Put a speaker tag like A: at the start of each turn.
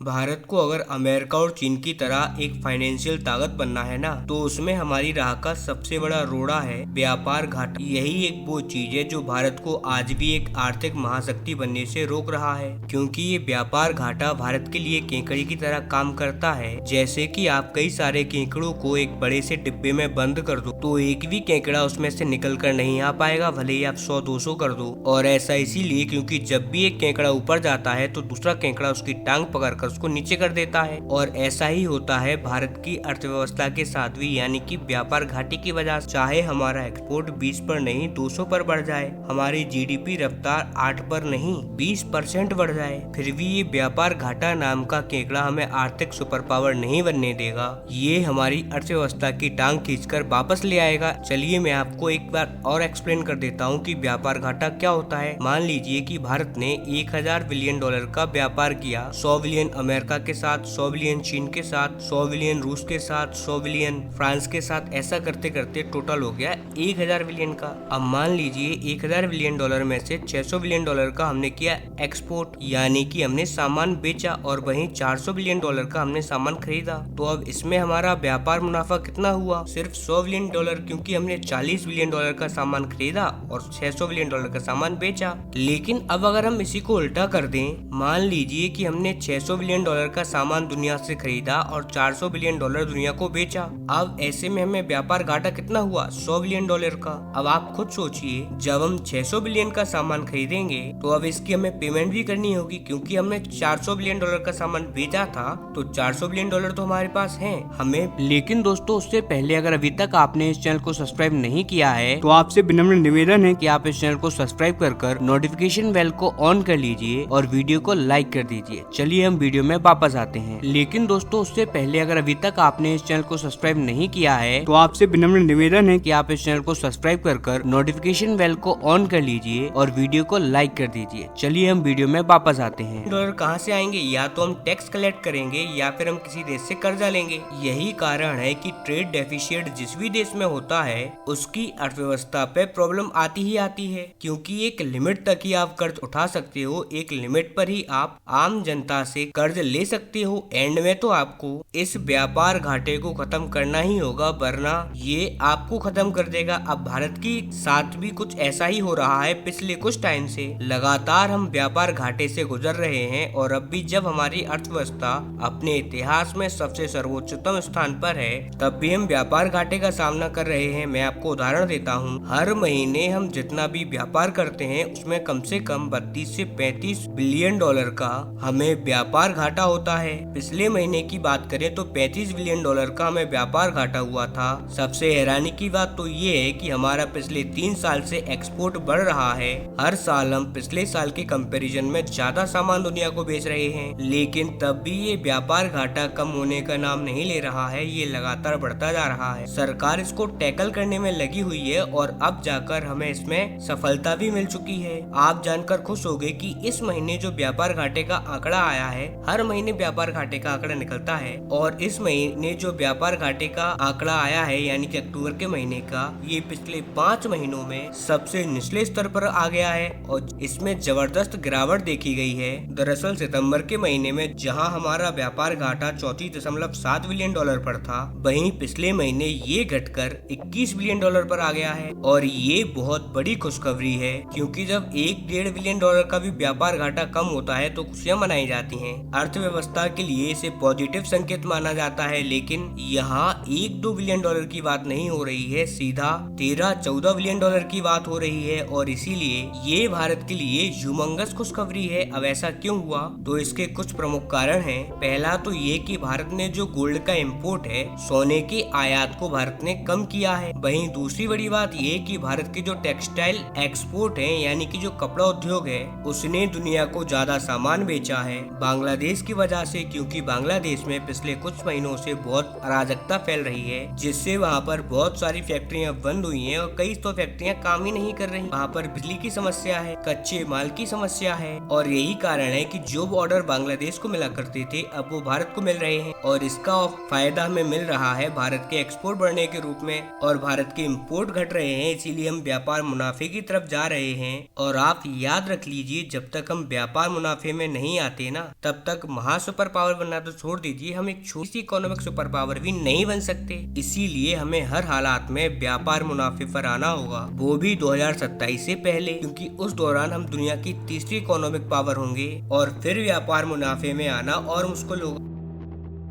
A: भारत को अगर अमेरिका और चीन की तरह एक फाइनेंशियल ताकत बनना है ना, तो उसमें हमारी राह का सबसे बड़ा रोड़ा है व्यापार घाटा। यही एक वो चीज है जो भारत को आज भी एक आर्थिक महाशक्ति बनने से रोक रहा है, क्योंकि ये व्यापार घाटा भारत के लिए केकड़ी की तरह काम करता है। जैसे कि आप कई सारे केकड़ों को एक बड़े से डिब्बे में बंद कर दो तो एक भी केकड़ा उसमें से निकल कर नहीं आ पाएगा, भले ही आप 100-200 कर दो। और ऐसा इसीलिए क्योंकि जब भी एक केकड़ा ऊपर जाता है तो दूसरा केकड़ा उसकी टांग पकड़कर उसको नीचे कर देता है। और ऐसा ही होता है भारत की अर्थव्यवस्था के साथ भी, यानी कि व्यापार घाटे की वजह से। चाहे हमारा एक्सपोर्ट 20 पर नहीं 200 पर बढ़ जाए, हमारी जीडीपी रफ्तार 8 पर नहीं 20% बढ़ जाए, फिर भी ये व्यापार घाटा नाम का केकड़ा हमें आर्थिक सुपर पावर नहीं बनने देगा। ये हमारी अर्थव्यवस्था की टांग खींचकर वापस ले आएगा। चलिए मैं आपको एक बार और एक्सप्लेन कर देता हूँ कि व्यापार घाटा क्या होता है। मान लीजिए कि भारत ने 1000 बिलियन डॉलर का व्यापार किया, 100 बिलियन अमेरिका के साथ, 100 बिलियन चीन के साथ, 100 बिलियन रूस के साथ, 100 बिलियन फ्रांस के साथ। ऐसा करते करते टोटल हो गया 1000 बिलियन का। अब मान लीजिए 1000 बिलियन डॉलर में से 600 बिलियन डॉलर का हमने किया एक्सपोर्ट, यानी कि हमने सामान बेचा, और वहीं 400 बिलियन डॉलर का हमने सामान खरीदा। तो अब इसमें हमारा व्यापार मुनाफा कितना हुआ? सिर्फ 100 बिलियन डॉलर, क्योंकि हमने 40 बिलियन डॉलर का सामान खरीदा और 600 बिलियन डॉलर का सामान बेचा। लेकिन अब अगर हम इसी को उल्टा कर दें, मान लीजिए कि हमने 600 बिलियन डॉलर का सामान दुनिया से खरीदा और 400 बिलियन डॉलर दुनिया को बेचा। अब ऐसे में हमें व्यापार घाटा कितना हुआ? 100 बिलियन डॉलर का। अब आप खुद सोचिए, जब हम 600 बिलियन का सामान खरीदेंगे तो अब इसकी हमें पेमेंट भी करनी होगी, क्योंकि हमने 400 बिलियन डॉलर का सामान बेचा था, तो 400 बिलियन डॉलर तो हमारे पास है हमें। लेकिन दोस्तों, उससे पहले अगर अभी तक आपने इस चैनल को सब्सक्राइब नहीं किया है तो आपसे विनम्र निवेदन है कि आप इस चैनल को सब्सक्राइब कर नोटिफिकेशन बेल को ऑन कर लीजिए और वीडियो को लाइक कर दीजिए। चलिए हम वीडियो में वापस आते हैं। लेकिन दोस्तों, उससे पहले अगर अभी तक आपने इस चैनल को सब्सक्राइब नहीं किया है तो आपसे विनम्र निवेदन है कि आप इस चैनल को सब्सक्राइब कर नोटिफिकेशन बेल को ऑन कर लीजिए और वीडियो को लाइक कर दीजिए। चलिए हम वीडियो में वापस आते हैं। डॉलर कहाँ से आएंगे? या तो हम टैक्स कलेक्ट करेंगे या फिर हम किसी देश से कर्जा लेंगे। यही कारण है कि ट्रेड डेफिशिएट जिस भी देश में होता है उसकी अर्थव्यवस्था पे प्रॉब्लम आती ही आती है, क्योंकि एक लिमिट तक ही आप कर्ज उठा सकते हो, एक लिमिट पर ही आप आम जनता से कर्ज ले सकते हो। एंड में तो आपको इस व्यापार घाटे को खत्म करना ही होगा, वरना ये आपको खत्म कर देगा। अब भारत की साथ भी कुछ ऐसा ही हो रहा है। पिछले कुछ टाइम से लगातार हम व्यापार घाटे से गुजर रहे हैं, और अब भी जब हमारी अर्थव्यवस्था अपने इतिहास में सबसे सर्वोच्चतम स्थान पर है, तब भी हम व्यापार घाटे का सामना कर रहे हैं। मैं आपको उदाहरण देता हूँ, हर महीने हम जितना भी व्यापार करते हैं उसमें कम से कम 32 से 35 बिलियन डॉलर का हमें व्यापार घाटा होता है। पिछले महीने की बात करें तो 35 बिलियन डॉलर का हमें व्यापार घाटा हुआ था। सबसे हैरानी की बात तो ये है कि हमारा पिछले 3 साल से एक्सपोर्ट बढ़ रहा है। हर साल हम पिछले साल के कंपैरिजन में ज्यादा सामान दुनिया को बेच रहे हैं, लेकिन तब भी ये व्यापार घाटा कम होने का नाम नहीं ले रहा है। ये लगातार बढ़ता जा रहा है। सरकार इसको टैकल करने में लगी हुई है और अब जाकर हमें इसमें सफलता भी मिल चुकी है। आप जानकर खुश होंगे कि इस महीने जो व्यापार घाटे का आंकड़ा आया है, हर महीने व्यापार घाटे का आंकड़ा निकलता है, और इस महीने जो व्यापार घाटे का आंकड़ा आया है यानी कि अक्टूबर के महीने का, ये पिछले 5 महीनों में सबसे निचले स्तर पर आ गया है और इसमें जबरदस्त गिरावट देखी गई है। दरअसल सितंबर के महीने में जहां हमारा व्यापार घाटा 34.7 बिलियन डॉलर पर था, वहीं पिछले महीने ये घटकर 21 बिलियन डॉलर पर आ गया है। और ये बहुत बड़ी खुशखबरी है, क्योंकि जब 1-1.5 बिलियन डॉलर का भी व्यापार घाटा कम होता है तो खुशियां मनाई जाती हैं। अर्थव्यवस्था के लिए इसे पॉजिटिव संकेत माना जाता है। लेकिन यहाँ 1-2 बिलियन डॉलर की बात नहीं हो रही है, सीधा 13-14 बिलियन डॉलर की बात हो रही है, और इसीलिए ये भारत के लिए ह्यूमंगस खुशखबरी है। अब ऐसा क्यों हुआ? तो इसके कुछ प्रमुख कारण हैं। पहला तो ये कि भारत ने जो गोल्ड का इम्पोर्ट है, सोने के आयात को भारत ने कम किया है। वहीं दूसरी बड़ी बात ये कि भारत के जो टेक्सटाइल एक्सपोर्ट है यानी कि जो कपड़ा उद्योग है, उसने दुनिया को ज्यादा सामान बेचा है बांग्लादेश की वजह से, क्योंकि बांग्लादेश में पिछले कुछ महीनों से बहुत अराजकता फैल रही है, जिससे वहाँ पर बहुत सारी फैक्ट्रियाँ बंद हुई हैं और कई तो फैक्ट्रियाँ काम ही नहीं कर रही। वहाँ पर बिजली की समस्या है, कच्चे माल की समस्या है, और यही कारण है कि जो ऑर्डर बांग्लादेश को मिला करते थे अब वो भारत को मिल रहे हैं, और इसका फायदा हमें मिल रहा है भारत के एक्सपोर्ट बढ़ने के रूप में, और भारत के इम्पोर्ट घट रहे हैं। इसीलिए हम व्यापार मुनाफे की तरफ जा रहे हैं। और आप याद रख लीजिए, जब तक हम व्यापार मुनाफे में नहीं आते ना, तब तक तक महा सुपर पावर बनना तो छोड़ दीजिए, हम एक छोटी सी इकोनॉमिक सुपर पावर भी नहीं बन सकते। इसीलिए हमें हर हालात में व्यापार मुनाफे पर आना होगा, वो भी 2027 से पहले, क्योंकि उस दौरान हम दुनिया की तीसरी इकोनॉमिक पावर होंगे। और फिर व्यापार मुनाफे में आना और उसको लोग